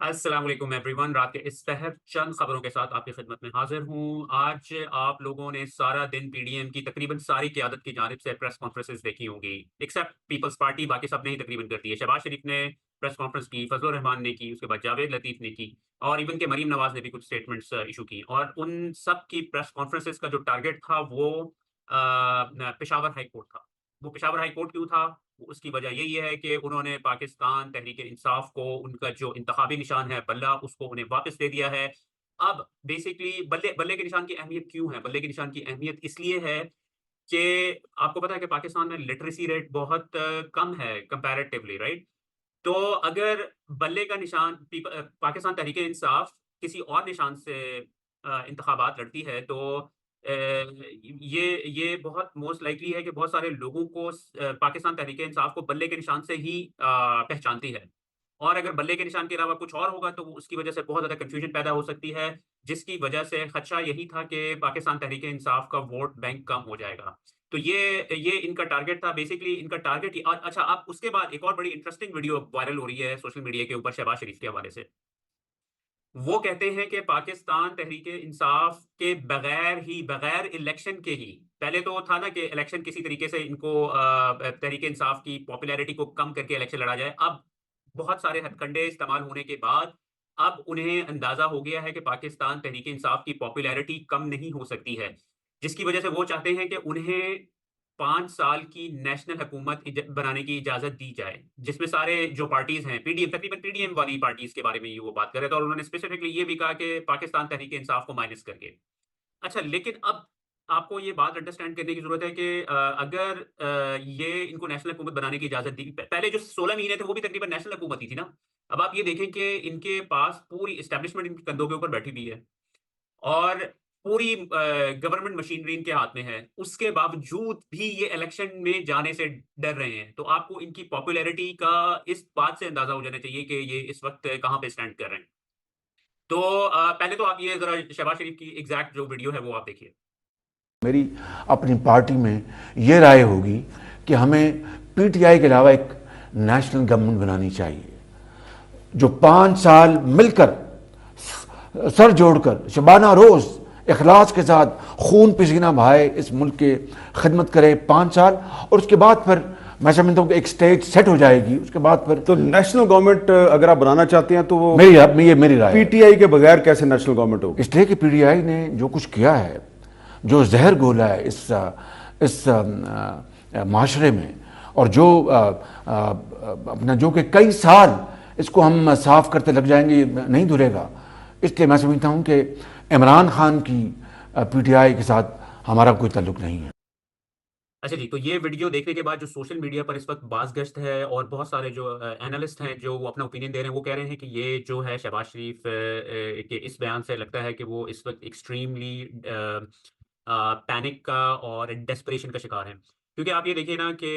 अस्सलाम वालेकुम एवरीवन। रात के इस पहर चंद खबरों के साथ आपकी खिदमत में हाजिर हूँ। आज आप लोगों ने सारा दिन पीडीएम की तकरीबन सारी क़यादत की जानिब से प्रेस कॉन्फ्रेंसेस देखी होंगी, एक्सेप्ट पीपल्स पार्टी। बाकी सब ने ही तकरीबन कर दी है। शहबाज शरीफ ने प्रेस कॉन्फ्रेंस की, फजलुर रहमान ने की, उसके बाद जावेद लतीफ ने की और इवन के मरीम नवाज ने भी कुछ स्टेटमेंट्स इशू की। और उन सब की प्रेस कॉन्फ्रेंसेस का जो टारगेट था वो पेशावर हाई कोर्ट था। वो पेशावर हाई कोर्ट क्यों था? उसकी वजह यही है कि उन्होंने पाकिस्तान तहरीक-ए-इंसाफ को उनका जो इंतखाबी निशान है बल्ला, उसको उन्हें वापस दे दिया है। अब बेसिकली बल्ले बल्ले के निशान की अहमियत क्यों है? बल्ले के निशान की अहमियत इसलिए है कि आपको पता है कि पाकिस्तान में लिटरेसी रेट बहुत कम है कंपैरेटिवली, राइट? तो अगर बल्ले का निशान पाकिस्तान तहरीक-ए-इंसाफ किसी और निशान से इंतखाबात लड़ती है तो ये बहुत मोस्ट लाइकली है कि बहुत सारे लोगों को पाकिस्तान तहरीक-ए-इंसाफ को बल्ले के निशान से ही पहचानती है। और अगर बल्ले के निशान के अलावा कुछ और होगा तो वो उसकी वजह से बहुत ज़्यादा कन्फ्यूजन पैदा हो सकती है, जिसकी वजह से खदशा यही था कि पाकिस्तान तहरीक-ए-इंसाफ का वोट बैंक कम हो जाएगा। तो ये इनका टारगेट था। बेसिकली इनका टारगेट अच्छा, अब उसके बाद एक और बड़ी इंटरेस्टिंग वीडियो वायरल हो रही है सोशल मीडिया के ऊपर शहबाज शरीफ के हवाले से। वो कहते हैं कि पाकिस्तान तहरीक-ए-इंसाफ के बगैर इलेक्शन के ही, पहले तो था ना कि इलेक्शन किसी तरीके से इनको तहरीक-ए-इंसाफ की पॉपुलैरिटी को कम करके इलेक्शन लड़ा जाए। अब बहुत सारे हथकंडे इस्तेमाल होने के बाद अब उन्हें अंदाज़ा हो गया है कि पाकिस्तान तहरीक-ए-इंसाफ की पॉपुलैरिटी कम नहीं हो सकती है। जिसकी वजह से वो चाहते हैं कि उन्हें 5 साल की नेशनल हुकूमत बनाने की इजाज़त दी जाए, जिसमें सारे जो पार्टीज़ हैं, तकरीबन पीडीएम वाली पार्टीज़ के बारे में ये वो बात कर रहे थे और उन्होंने स्पेसिफिकली ये भी कहा कि पाकिस्तान तहरीक-ए-इंसाफ को माइनस करके। अच्छा, लेकिन अब आपको ये बात अंडरस्टैंड करने की ज़रूरत है कि अगर ये इनको नेशनल हुकूमत बनाने की इजाज़त दी, पहले जो 16 महीने थे वो भी तकरीबन नेशनल हुकूमत ही थी ना। अब आप ये देखें कि इनके पास पूरी एस्टेब्लिशमेंट इनके कंधों के ऊपर बैठी हुई है। और पूरी गवर्नमेंट मशीनरी इनके हाथ में है। उसके बावजूद भी ये इलेक्शन में जाने से डर रहे हैं। तो आपको इनकी पॉपुलैरिटी का इस बात से अंदाज़ा हो जाना चाहिए कि ये इस वक़्त कहाँ पे स्टैंड कर रहे हैं। तो पहले तो आप ये ज़रा शहबाज शरीफ की एग्ज़ैक्ट जो वीडियो है वो आप देखिए। मेरी अपनी पार्टी में ये राय होगी कि हमें पीटीआई के अलावा एक नेशनल गवर्नमेंट बनानी चाहिए जो 5 साल मिलकर सर जोड़कर शबाना रोज इखलास के साथ खून पसीना बहाए इस मुल्क के खिदमत करे 5 साल, और उसके बाद फिर मैं समझता हूँ कि एक स्टेज सेट हो जाएगी। उसके बाद फिर तो नेशनल गवर्नमेंट अगर आप बनाना चाहते हैं तो वो ये मेरी राय है। पीटीआई के बगैर कैसे नेशनल गवर्नमेंट होगी? इसलिए कि पीटीआई ने जो कुछ किया है, जो जहर घोला है इस माशरे में, और जो अपना जो कि कई साल इसको हम साफ करते लग जाएंगे, नहीं धुलेगा। इसलिए मैं समझता हूं कि इमरान खान की पीटीआई के साथ हमारा कोई ताल्लुक नहीं है। अच्छा जी, तो ये वीडियो देखने के बाद जो सोशल मीडिया पर इस वक़्त बाज़गश्त है और बहुत सारे जो एनालिस्ट हैं जो वो अपना ओपिनियन दे रहे हैं, वो कह रहे हैं कि ये जो है शहबाज शरीफ के इस बयान से लगता है कि वो इस वक़्त एक्सट्रीमली पैनिक का और डेस्परेशन का शिकार हैं। क्योंकि आप ये देखिए ना कि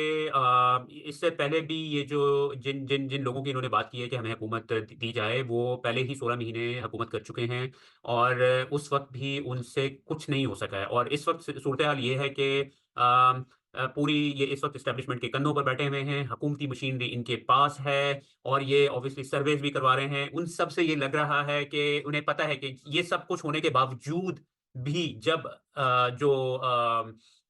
इससे पहले भी ये जो जिन जिन जिन लोगों की इन्होंने बात की है कि हमें हुकूमत दी जाए, वो पहले ही 16 महीने हुकूमत कर चुके हैं और उस वक़्त भी उनसे कुछ नहीं हो सका है। और इस वक़्त सूरत-ए-हाल ये है कि पूरी ये इस वक़्त एस्टेब्लिशमेंट के कंधों पर बैठे हुए हैं, हुकूमती मशीनरी इनके पास है और ये ऑब्वियसली सर्वेज़ भी करवा रहे हैं। उन सब से ये लग रहा है कि उन्हें पता है कि ये सब कुछ होने के बावजूद भी जब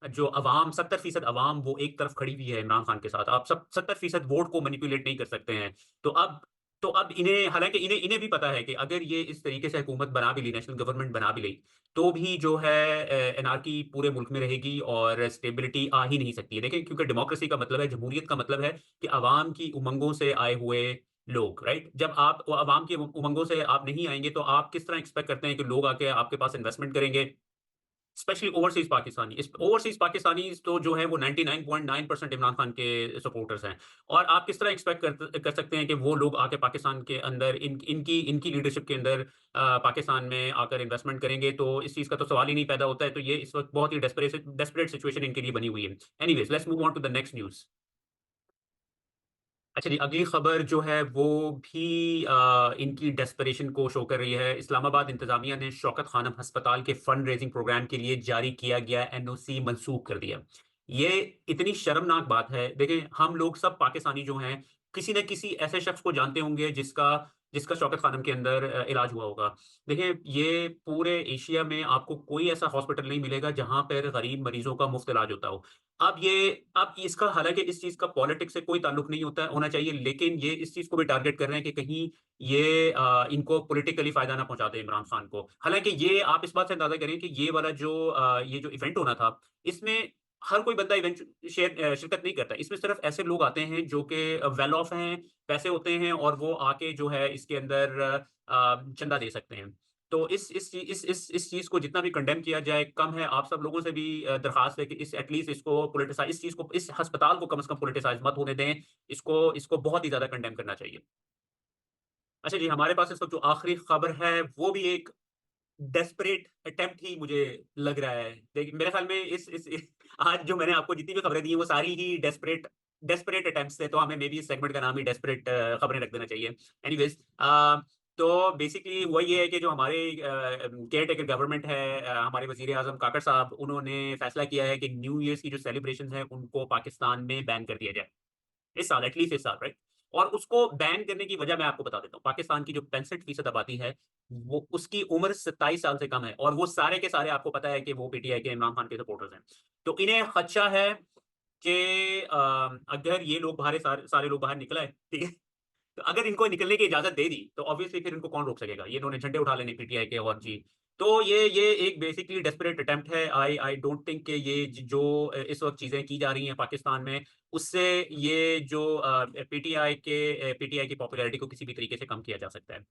जो अवाम 70% अवाम वो एक तरफ खड़ी हुई है इमरान खान के साथ। आप सब 70% वोट को मैनिपुलेट नहीं कर सकते हैं। तो अब इन्हें, हालाँकि इन्हें इन्हें भी पता है कि अगर ये इस तरीके से हुकूमत बना भी ली, नेशनल गवर्नमेंट बना भी ली, तो भी जो है एनार्की पूरे मुल्क में रहेगी और स्टेबिलिटी आ ही नहीं सकती है। देखिए, क्योंकि डेमोक्रेसी का मतलब है, जमहूरियत का मतलब है कि अवाम की उमंगों से आए हुए लोग, राइट? जब आप अवाम की उमंगों से आप नहीं आएँगे, तो आप किस तरह एक्सपेक्ट करते हैं कि लोग आके आपके पास इन्वेस्टमेंट करेंगे? Specially overseas Pakistani. इस ओवरसीज़ पाकिस्तानीज़ तो जो है वो 99.9% इमरान खान के सपोर्टर्स हैं। और आप किस तरह एक्सपेक्ट कर सकते हैं कि वो लोग आके पाकिस्तान के अंदर इनकी लीडरशिप के अंदर पाकिस्तान में आकर इन्वेस्टमेंट करेंगे? तो इस चीज़ का तो सवाल ही नहीं पैदा होता है। तो ये इस वक़्त बहुत ही डेस्परेट सिचुएशन इनके लिए बनी हुई है। Anyways, let's move on to the next news. अच्छा जी, अगली खबर जो है वो भी इनकी डेस्परेशन को शो कर रही है। इस्लामाबाद इंतज़ामिया ने शौकत खानम अस्पताल के फंड रेज़िंग प्रोग्राम के लिए जारी किया गया एनओसी मनसूख कर दिया। ये इतनी शर्मनाक बात है। देखिए, हम लोग सब पाकिस्तानी जो हैं, किसी न किसी ऐसे शख्स को जानते होंगे जिसका शौकत खानम के अंदर इलाज हुआ होगा। देखिए, ये पूरे एशिया में आपको कोई ऐसा हॉस्पिटल नहीं मिलेगा जहाँ पर गरीब मरीज़ों का मुफ्त इलाज होता हो। अब इसका हालाँकि इस चीज़ का पॉलिटिक्स से कोई ताल्लुक नहीं होना चाहिए, लेकिन ये इस चीज़ को भी टारगेट कर रहे हैं कि कहीं ये इनको पॉलिटिकली फ़ायदा ना पहुँचा दे इमरान खान को। हालाँकि ये आप इस बात से अंदाज़ा करें कि ये वाला ये जो इवेंट होना था, इसमें हर कोई बंदा शिरकत नहीं करता। इसमें सिर्फ़ ऐसे लोग आते हैं जो कि वेल ऑफ हैं, पैसे होते हैं और वो आके जो है इसके अंदर चंदा दे सकते हैं। तो इस चीज़ को जितना भी कंडेम किया जाए कम है। आप सब लोगों से भी दरख़्वास्त है कि एटलीस्ट इसको इस चीज़ को, इस अस्पताल को कम से कम पॉलिटिसाइज़ मत होने दें। इसको बहुत ही ज़्यादा कंडेम करना चाहिए। अच्छा जी, हमारे पास इस वक़्त जो आखिरी खबर है, वो भी एक डेस्परेट अटेम्प्ट ही मुझे लग रहा है। देखिए, मेरे ख़्याल में इस आज जो मैंने आपको जितनी भी खबरें दी हैं, वो सारी ही डेस्परेट अटेम्प्ट्स थे, तो हमें मेबी इस सेगमेंट का नाम ही डेस्परेट खबरें रख देना चाहिए। एनीवेज़, तो बेसिकली हुआ ये है कि जो हमारे केयर टेकर गवर्नमेंट है, हमारे वज़ीर-ए-आज़म काकड़ साहब, उन्होंने फ़ैसला किया है कि न्यू ईयर्स की जो सेलिब्रेशंस हैं, उनको पाकिस्तान में बैन कर दिया जाए। इस साल, एटलीस्ट इस साल, राइट? और उसको बैन करने की वजह मैं आपको बता देता हूँ। पाकिस्तान की जो 65% आबादी है, वो उसकी उम्र 27 साल से कम है और वो सारे के सारे आपको पता है कि वो पीटीआई के इमरान खान के सपोर्टर्स हैं। तो इन्हें खदशा है कि अगर ये लोग सारे लोग बाहर निकल आए, ठीक है? तो अगर इनको निकलने की इजाज़त दे दी, तो ऑब्वियसली फिर इनको कौन रोक सकेगा? ये इन्होंने झंडे उठा लेने पीटीआई के और जी। तो ये एक बेसिकली डेस्परेट अटेम्प्ट है। आई डोंट थिंक कि ये जो इस वक़्त चीज़ें की जा रही हैं पाकिस्तान में, उससे ये जो पीटीआई की पॉपुलैरिटी को किसी भी तरीके से कम किया जा सकता है।